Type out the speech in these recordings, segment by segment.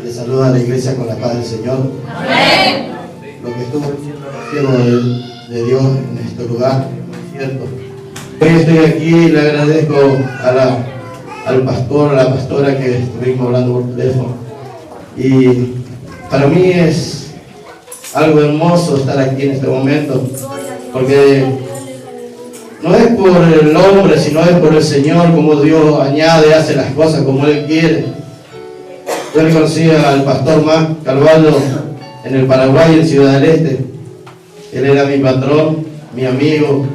Le saluda a la iglesia con la paz del Señor. Amén. Lo que estuvo diciendo el siervo de Dios en este lugar, es cierto. Hoy estoy aquí y le agradezco al pastor, a la pastora que estuvimos hablando por teléfono. Y para mí es algo hermoso estar aquí en este momento, porque no es por el hombre, sino es por el Señor, como Dios añade, hace las cosas como Él quiere. Yo le conocí al pastor Mac Carvalho en el Paraguay, en Ciudad del Este. Él era mi patrón, mi amigo.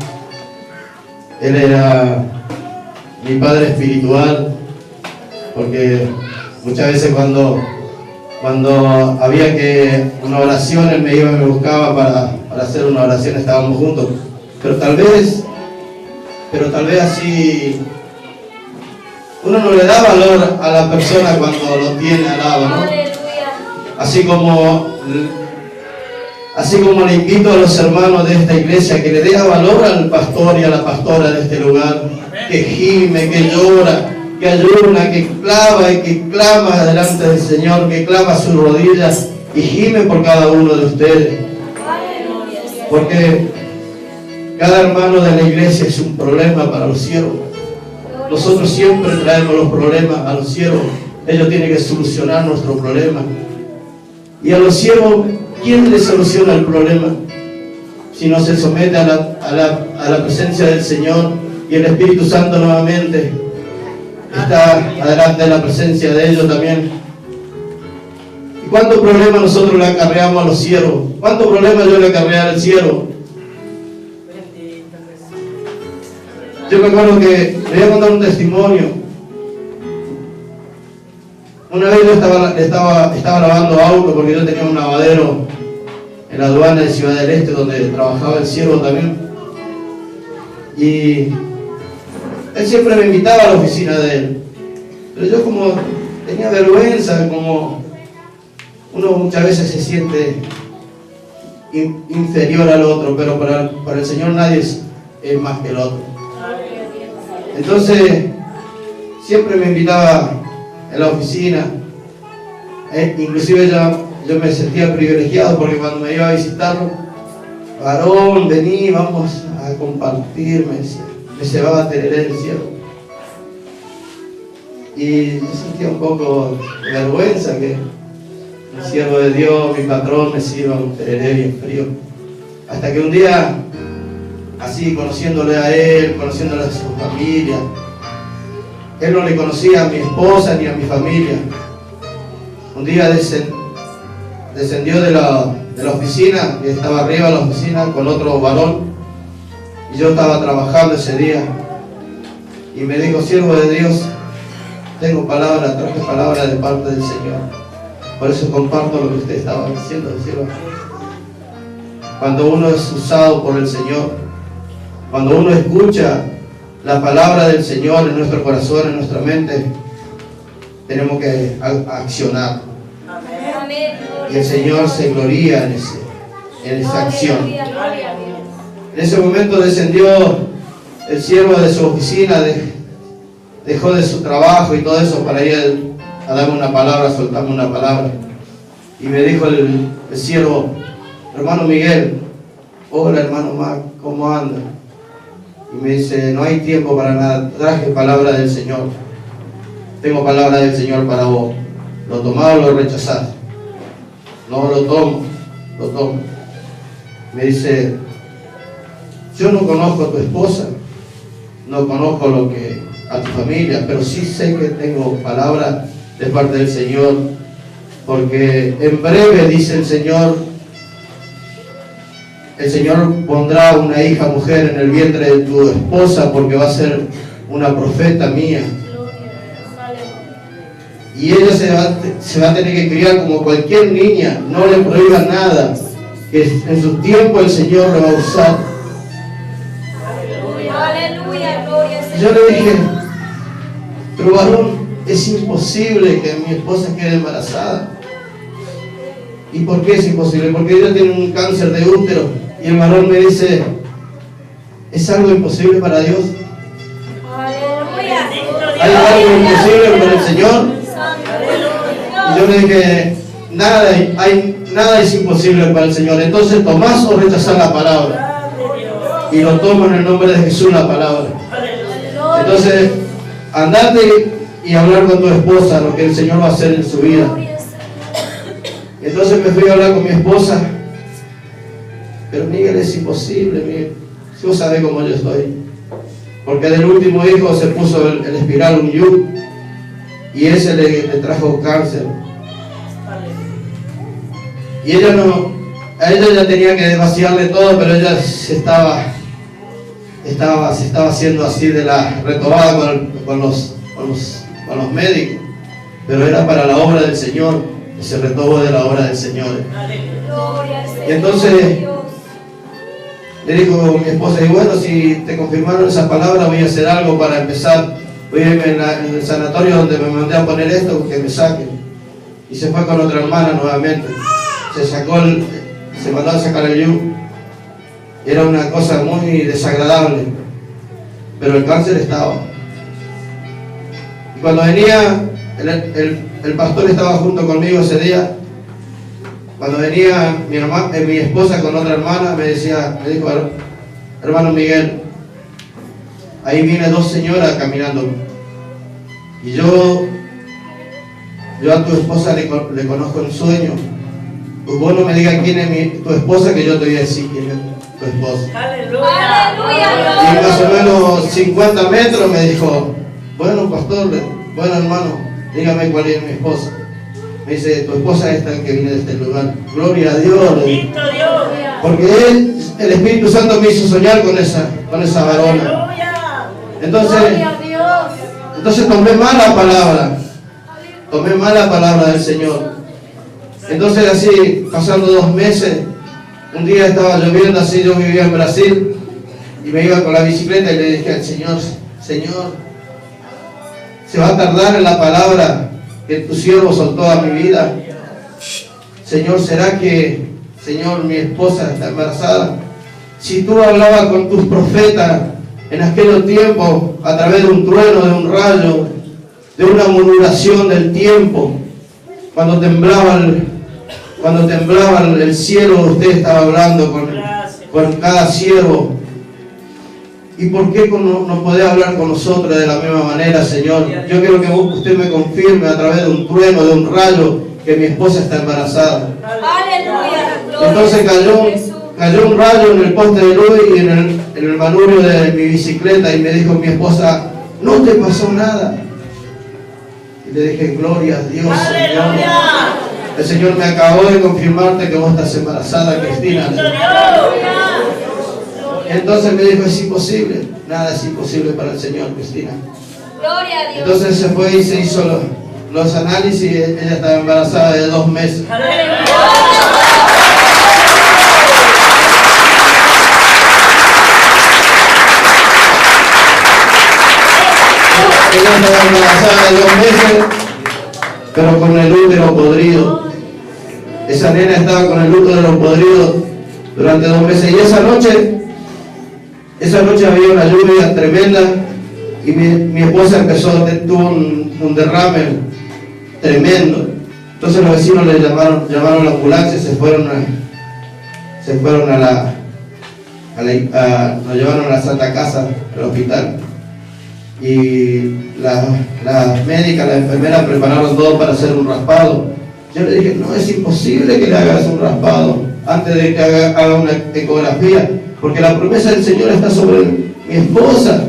Él era mi padre espiritual, porque muchas veces cuando había que una oración, él me iba y me buscaba para hacer una oración, estábamos juntos. Pero tal vez así uno no le da valor a la persona cuando lo tiene al lado, ¿no? Así como le invito a los hermanos de esta iglesia que le dé valor al pastor y a la pastora de este lugar, que gime, que llora, que ayuna, que clama y que clama delante del Señor, que clama sus rodillas y gime por cada uno de ustedes. Porque cada hermano de la iglesia es un problema para los siervos. Nosotros siempre traemos los problemas a los siervos. Ellos tienen que solucionar nuestro problema. Y a los siervos, ¿quién les soluciona el problema? Si no se somete a la presencia del Señor y el Espíritu Santo nuevamente está adelante de la presencia de ellos también. ¿Y cuántos problemas nosotros le acarreamos a los siervos? ¿Cuántos problemas yo le acarreé al siervo? Yo me acuerdo que le voy a contar un testimonio. Una vez yo estaba lavando auto porque yo tenía un lavadero en la aduana de Ciudad del Este donde trabajaba el siervo también. Y él siempre me invitaba a la oficina de él. Pero yo como tenía vergüenza, como uno muchas veces se siente inferior al otro, pero para el Señor nadie es más que el otro. Entonces, siempre me invitaba en la oficina. Inclusive yo me sentía privilegiado porque cuando me iba a visitarlo, varón, vení, vamos a compartir, me llevaba a tener el cielo. Y yo sentía un poco de vergüenza que el siervo de Dios, mi patrón, me sirva un tereré bien frío. Hasta que un día, así conociéndole a él, conociéndole a su familia, él no le conocía a mi esposa ni a mi familia. Un día descendió de la oficina, que estaba arriba de la oficina con otro varón, y yo estaba trabajando ese día, y me dijo: siervo de Dios, traje palabra de parte del Señor, por eso comparto lo que usted estaba diciendo, siervo. Cuando uno es usado por el Señor, cuando uno escucha la palabra del Señor en nuestro corazón, en nuestra mente, tenemos que accionar. Y el Señor se gloria en esa acción. En ese momento descendió el siervo de su oficina, dejó de su trabajo y todo eso para ir a darme una palabra, a soltarme una palabra. Y me dijo el siervo: hermano Miguel, hola hermano Mac, ¿cómo anda? Y me dice: no hay tiempo para nada, traje palabra del Señor. Tengo palabra del Señor para vos. ¿Lo tomás o lo rechazás? No, lo tomo. Me dice: yo no conozco a tu esposa, no conozco a tu familia, pero sí sé que tengo palabra de parte del Señor, porque en breve, dice el Señor pondrá una hija mujer en el vientre de tu esposa, porque va a ser una profeta mía. Y ella se va a tener que criar como cualquier niña, no le prohíban nada, que en su tiempo el Señor le va a usar. Y yo le dije: pero varón, es imposible que mi esposa quede embarazada. ¿Y por qué es imposible? Porque ella tiene un cáncer de útero. Y el varón me dice: ¿es algo imposible para Dios? ¿Hay algo imposible para el Señor? Y yo yo le dije, nada es imposible para el Señor. Entonces, ¿tomás o rechazás la palabra? Y lo tomo en el nombre de Jesús la palabra. Entonces, andate y hablar con tu esposa lo que el Señor va a hacer en su vida. Entonces me fui a hablar con mi esposa. Pero Miguel, es imposible, Miguel. Si vos sabés cómo yo estoy. Porque del último hijo se puso el espiral un yug y ese le trajo cáncer. Y ella a ella ya tenía que vaciarle todo, pero ella se estaba haciendo así de la retobada con los médicos. Pero era para la obra del Señor, y se retomó de la obra del Señor. Y entonces le dijo mi esposa, y bueno, si te confirmaron esa palabra, voy a hacer algo para empezar. Voy a irme en el sanatorio donde me mandé a poner esto, que me saquen. Y se fue con otra hermana nuevamente. Se mandó a sacar el yug. Era una cosa muy desagradable, pero el cáncer estaba. Y cuando venía, el pastor estaba junto conmigo ese día. Cuando venía mi esposa con otra hermana, me dijo, hermano Miguel, ahí viene dos señoras caminando. Y yo a tu esposa le conozco en sueño. Pues vos no me digas quién es tu esposa, que yo te voy a decir quién es tu esposa. ¡Aleluya! Y más o menos 50 metros me dijo, bueno pastor, bueno hermano, dígame cuál es mi esposa. Me dice, tu esposa es esta que viene de este lugar. Gloria a Dios. Porque el Espíritu Santo me hizo soñar con esa varona. Entonces tomé mala palabra. Tomé mala palabra del Señor. Entonces así, pasando 2 meses, un día estaba lloviendo así, yo vivía en Brasil, y me iba con la bicicleta y le dije al Señor, Señor, se va a tardar en la palabra que tu siervo soltó a mi vida. Señor, ¿será que, Señor, mi esposa está embarazada? Si tú hablabas con tus profetas en aquellos tiempos, a través de un trueno, de un rayo, de una murmuración del tiempo, cuando temblaba el cielo, usted estaba hablando con cada siervo. ¿Y por qué no podés hablar con nosotros de la misma manera, Señor? Yo quiero que usted me confirme a través de un trueno, de un rayo, que mi esposa está embarazada. ¡Aleluya! Entonces cayó un rayo en el poste de luz y en el manubrio de mi bicicleta, y me dijo mi esposa, no te pasó nada. Y le dije, gloria a Dios, Señor. El Señor me acabó de confirmarte que vos estás embarazada, Cristina. Entonces me dijo, es imposible. Nada es imposible para el Señor, Cristina. Gloria a Dios. Entonces se fue y se hizo los análisis, y ella estaba embarazada de 2 meses. Ella estaba embarazada de 2 meses, pero con el útero podrido. Esa nena estaba con el útero podrido durante 2 meses. Y esa noche había una lluvia tremenda, y mi esposa tuvo un derrame tremendo. Entonces los vecinos le llamaron a la ambulancia, se fueron nos llevaron a la Santa Casa, al hospital. Y las médicas, las enfermeras prepararon todo para hacer un raspado. Yo le dije, no, es imposible que le hagas un raspado antes de que haga una ecografía, porque la promesa del Señor está sobre mi esposa.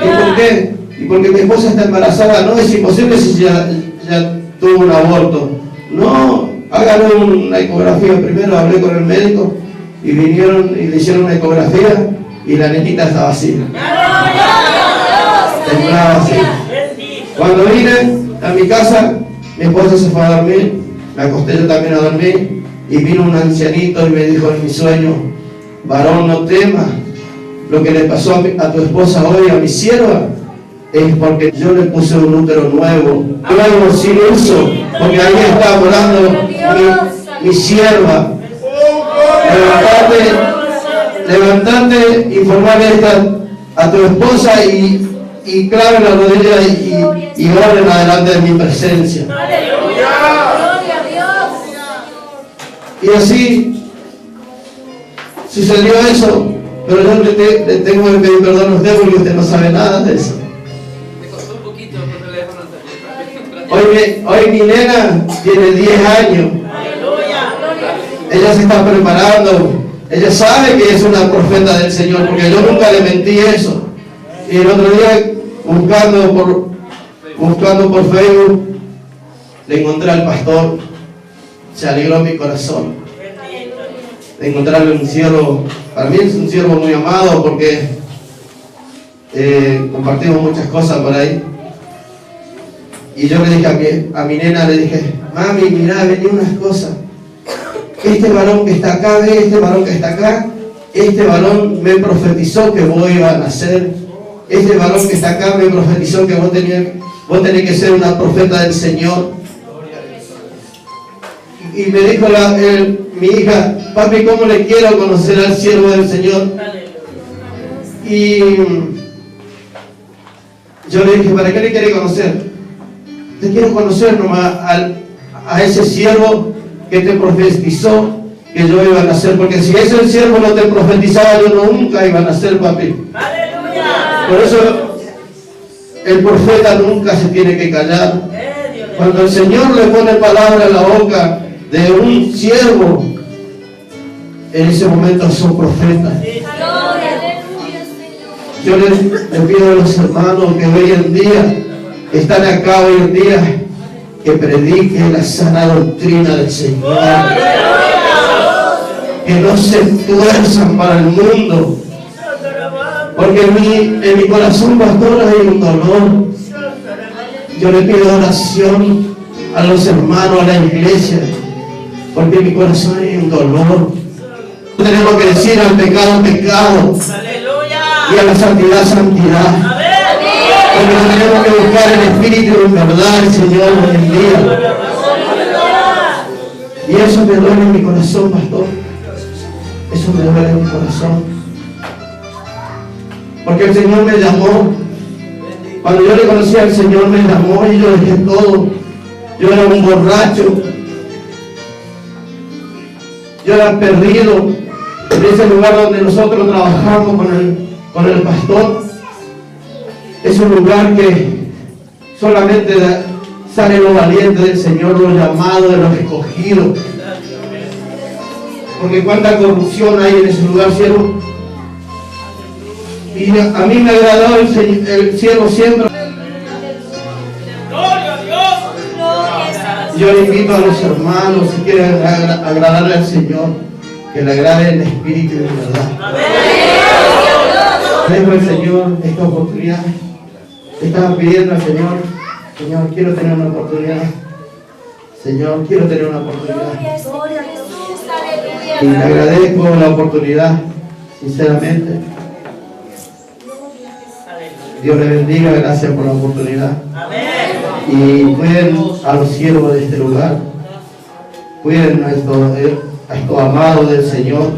¿Y por qué? Y porque mi esposa está embarazada. No es imposible si ya tuvo un aborto. No, háganle una ecografía. Primero hablé con el médico y vinieron y le hicieron una ecografía, y la nenita estaba así. Temblaba así. Cuando vine a mi casa, mi esposa se fue a dormir, me acosté yo también a dormir, y vino un ancianito y me dijo en mi sueño, varón, no temas, lo que le pasó a tu esposa hoy, a mi sierva, es porque yo le puse un útero nuevo sin uso, porque ahí está morando mi sierva. Levantate, informarle a tu esposa y clave la rodilla y oren adelante de mi presencia. ¡Aleluya! Y así sucedió eso, pero yo le tengo que pedir perdón a usted porque usted no sabe nada de eso. Hoy mi nena tiene 10 años. Ella se está preparando. Ella sabe que es una profeta del Señor, porque yo nunca le mentí eso. Y el otro día, buscando por Facebook, le encontré al pastor. Se alegró mi corazón de encontrarle un siervo. Para mí es un siervo muy amado, porque compartimos muchas cosas por ahí. Y yo le dije a mi nena, le dije: mami, mirá, vení unas cosas. Este varón que está acá, ve, este varón que está acá, este varón me profetizó que vos ibas a nacer. Este varón que está acá me profetizó que vos tenés que ser una profeta del Señor. Y me dijo mi hija: papi, ¿cómo le quiero conocer al siervo del Señor? Y yo le dije: ¿para qué le quiere conocer? Te quiero conocer nomás a ese siervo que te profetizó que yo iba a nacer, porque si ese siervo no te profetizaba, yo nunca iba a nacer, papi. ¡Aleluya! Por eso el profeta nunca se tiene que callar. Cuando el Señor le pone palabra en la boca de un siervo, en ese momento son profetas. Yo les pido a los hermanos que hoy en día están acá hoy en día, que predique la sana doctrina del Señor, que no se tuerzan para el mundo, porque en mi corazón, pastor, hay un dolor. Yo le pido oración a los hermanos, a la iglesia, porque en mi corazón hay un dolor. Tenemos que decir al pecado, pecado, y a la santidad, santidad. Porque tenemos que buscar el Espíritu en verdad, el Señor, hoy en día. Y eso me duele en mi corazón, pastor. Eso me duele en mi corazón. Porque el Señor me llamó. Cuando yo le conocí al Señor, me llamó y yo dejé todo. Yo era un borracho. Yo era perdido. En ese lugar donde nosotros trabajamos con el pastor, es un lugar que solamente salen los valientes del Señor, los llamados, de los escogidos. Porque cuánta corrupción hay en ese lugar, siervo. Y a mí me agradó el cielo siempre. ¡Gloria a Dios! Yo le invito a los hermanos, si quieren agradarle al Señor, que le agrade el Espíritu de verdad. Dejo al Señor esta oportunidad. Estaba pidiendo al Señor: Señor, quiero tener una oportunidad. Señor, quiero tener una oportunidad. Y le agradezco la oportunidad, sinceramente. Dios le bendiga, gracias por la oportunidad. Y cuiden a los siervos de este lugar. Cuiden a estos amados del Señor.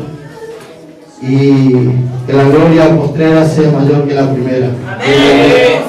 Y que la gloria postrera sea mayor que la primera. Amén.